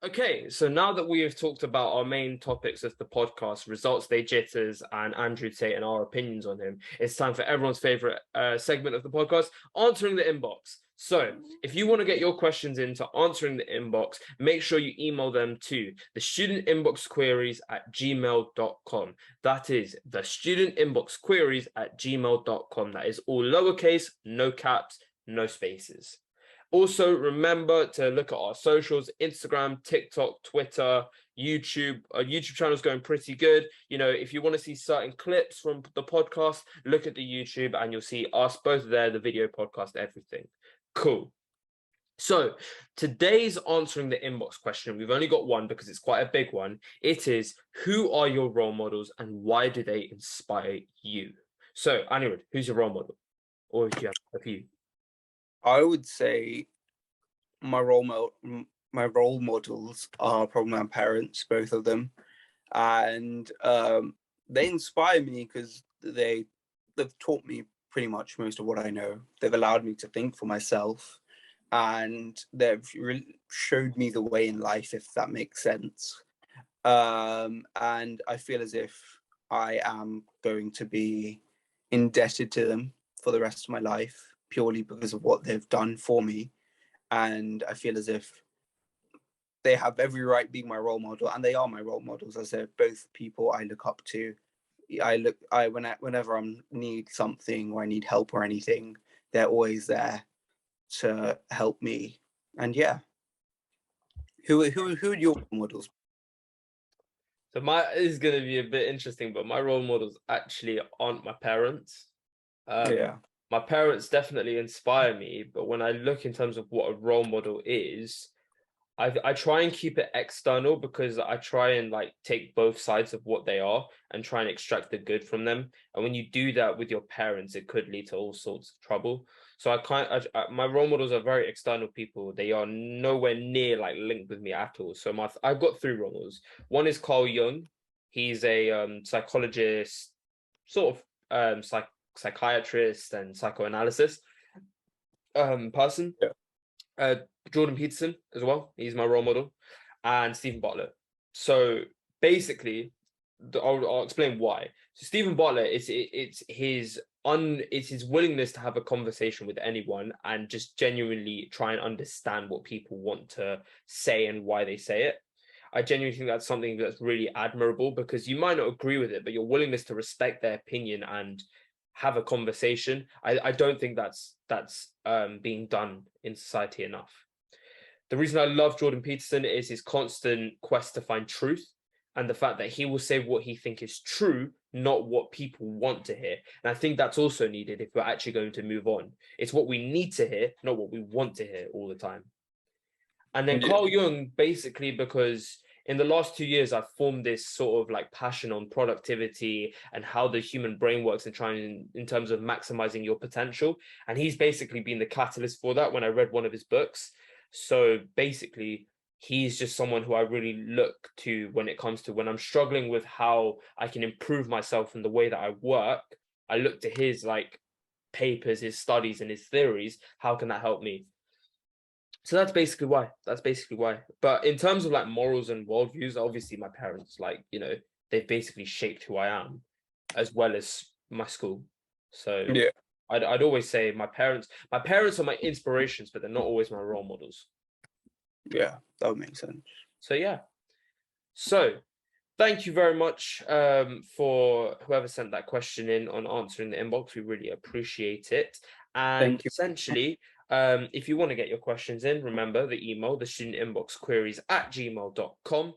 Okay, so now that we have talked about our main topics of the podcast, results day jitters, and Andrew Tate and our opinions on him, it's time for everyone's favorite segment of the podcast, answering the inbox. So, if you want to get your questions into answering the inbox, make sure you email them to the studentinboxqueries@gmail.com. That is the studentinboxqueries@gmail.com. That is all lowercase, no caps, no spaces. Also, remember to look at our socials: Instagram, TikTok, Twitter, YouTube. Our YouTube channel is going pretty good. You know, if you want to see certain clips from the podcast, look at the YouTube and you'll see us both there, the video podcast, everything. Cool. So today's answering the inbox question, we've only got one because it's quite a big one. It is, who are your role models and why do they inspire you? So, Aniruddh, who's your role model? Or if you have a few. I would say my role models are probably my parents, both of them, and they inspire me because they've taught me pretty much most of what I know. They've allowed me to think for myself, and they've really showed me the way in life, if that makes sense. And I feel as if I am going to be indebted to them for the rest of my life, purely because of what they've done for me. And I feel as if they have every right being my role model, and they are my role models, as they're both people I look up to. Whenever I need something or I need help or anything, they're always there to help me. And yeah, who are your role models? So my is going to be a bit interesting, but my role models actually aren't my parents. Yeah. My parents definitely inspire me, but when I look in terms of what a role model is, I try and keep it external because I try and like take both sides of what they are and try and extract the good from them. And when you do that with your parents, it could lead to all sorts of trouble. So my role models are very external people. They are nowhere near like linked with me at all. So I've got three role models. One is Carl Jung. He's a psychologist, sort of psychiatrist and psychoanalysis person. Yeah. Jordan Peterson as well. He's my role model, and Stephen Butler. So basically, I'll explain why. So Stephen Butler, it's his willingness to have a conversation with anyone and just genuinely try and understand what people want to say and why they say it. I genuinely think that's something that's really admirable, because you might not agree with it, but your willingness to respect their opinion and have a conversation, I don't think that's being done in society enough. The reason I love Jordan Peterson is his constant quest to find truth, and the fact that he will say what he thinks is true, not what people want to hear. And I think that's also needed if we're actually going to move on. It's what we need to hear, not what we want to hear all the time. And then Carl Jung, basically, because in the last 2 years, I've formed this sort of like passion on productivity and how the human brain works and trying in terms of maximizing your potential. And he's basically been the catalyst for that when I read one of his books. So basically, he's just someone who I really look to when it comes to when I'm struggling with how I can improve myself in the way that I work. I look to his like papers, his studies, and his theories. How can that help me? So that's basically why. But in terms of like morals and worldviews, obviously my parents, like, you know, they've basically shaped who I am, as well as my school. So Yeah. I'd always say my parents are my inspirations, but they're not always my role models. Yeah, that would make sense. So yeah. So thank you very much for whoever sent that question in on answering the inbox. We really appreciate it. And Thank you. essentially, if you want to get your questions in, remember the email, the studentinboxqueries@gmail.com.